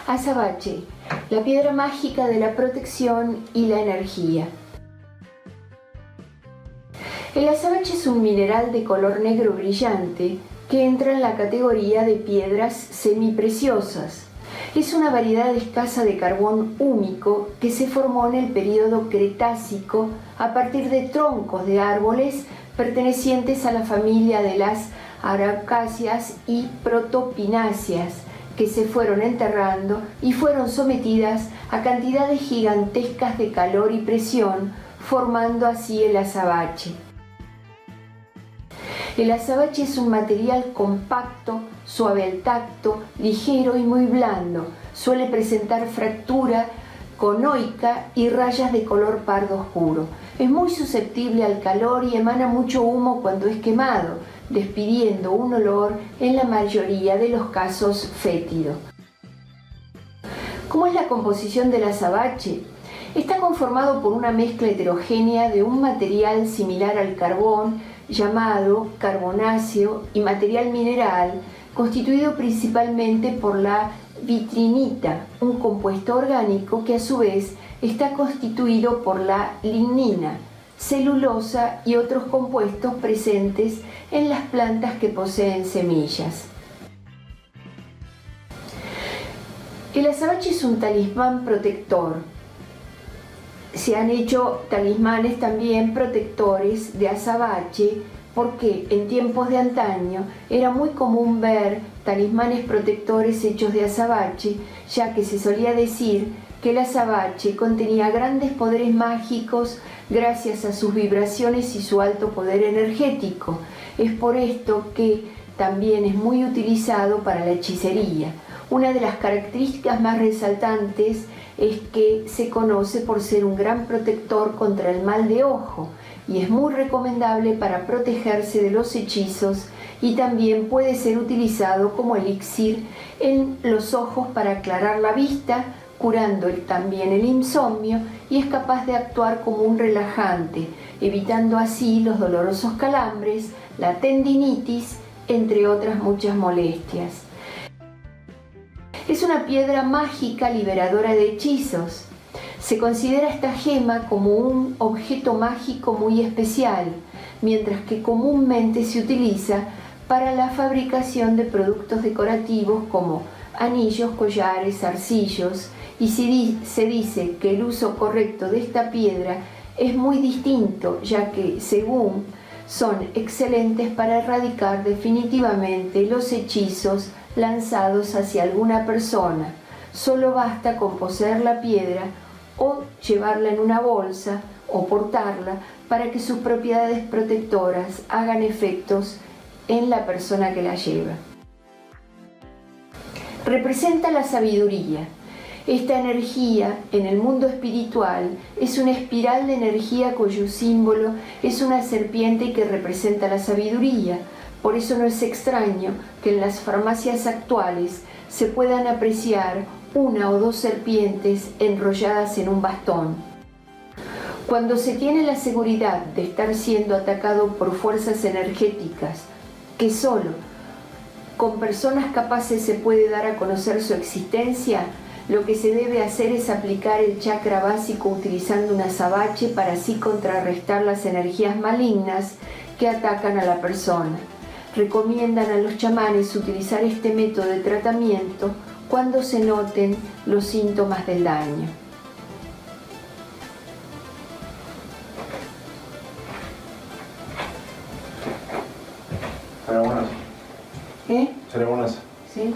Azabache, la piedra mágica de la protección y la energía. El azabache es un mineral de color negro brillante que entra en la categoría de piedras semipreciosas. Es una variedad escasa de carbón húmico que se formó en el período Cretácico a partir de troncos de árboles pertenecientes a la familia de las araucáceas y protopináceas, que se fueron enterrando y fueron sometidas a cantidades gigantescas de calor y presión, formando así el azabache. El azabache es un material compacto, suave al tacto, ligero y muy blando. Suele presentar fractura conoica y rayas de color pardo oscuro. Es muy susceptible al calor y emana mucho humo cuando es quemado, despidiendo un olor en la mayoría de los casos fétido. ¿Cómo es la composición del azabache? Está conformado por una mezcla heterogénea de un material similar al carbón, llamado carbonáceo, y material mineral, constituido principalmente por la vitrinita, un compuesto orgánico que a su vez está constituido por la lignina, celulosa y otros compuestos presentes en las plantas que poseen semillas. El azabache es un talismán protector. Se han hecho talismanes también protectores de azabache porque en tiempos de antaño era muy común ver talismanes protectores hechos de azabache, ya que se solía decir que el azabache contenía grandes poderes mágicos gracias a sus vibraciones y su alto poder energético. Es por esto que también es muy utilizado para la hechicería. Una de las características más resaltantes es que se conoce por ser un gran protector contra el mal de ojo y es muy recomendable para protegerse de los hechizos, y también puede ser utilizado como elixir en los ojos para aclarar la vista, curando también el insomnio, y es capaz de actuar como un relajante, evitando así los dolorosos calambres, la tendinitis, entre otras muchas molestias. Es una piedra mágica liberadora de hechizos. Se considera esta gema como un objeto mágico muy especial, mientras que comúnmente se utiliza para la fabricación de productos decorativos como anillos, collares, zarcillos, y se dice que el uso correcto de esta piedra es muy distinto, ya que, según, son excelentes para erradicar definitivamente los hechizos lanzados hacia alguna persona. Solo basta con poseer la piedra o llevarla en una bolsa o portarla para que sus propiedades protectoras hagan efectos en la persona que la lleva. Representa la sabiduría. Esta energía en el mundo espiritual es una espiral de energía cuyo símbolo es una serpiente que representa la sabiduría. Por eso no es extraño que en las farmacias actuales se puedan apreciar una o dos serpientes enrolladas en un bastón. Cuando se tiene la seguridad de estar siendo atacado por fuerzas energéticas, que solo con personas capaces se puede dar a conocer su existencia, lo que se debe hacer es aplicar el chakra básico utilizando un azabache para así contrarrestar las energías malignas que atacan a la persona. Recomiendan a los chamanes utilizar este método de tratamiento cuando se noten los síntomas del daño. Ceremonas. ¿Eh? Ceremonas. ¿Sí?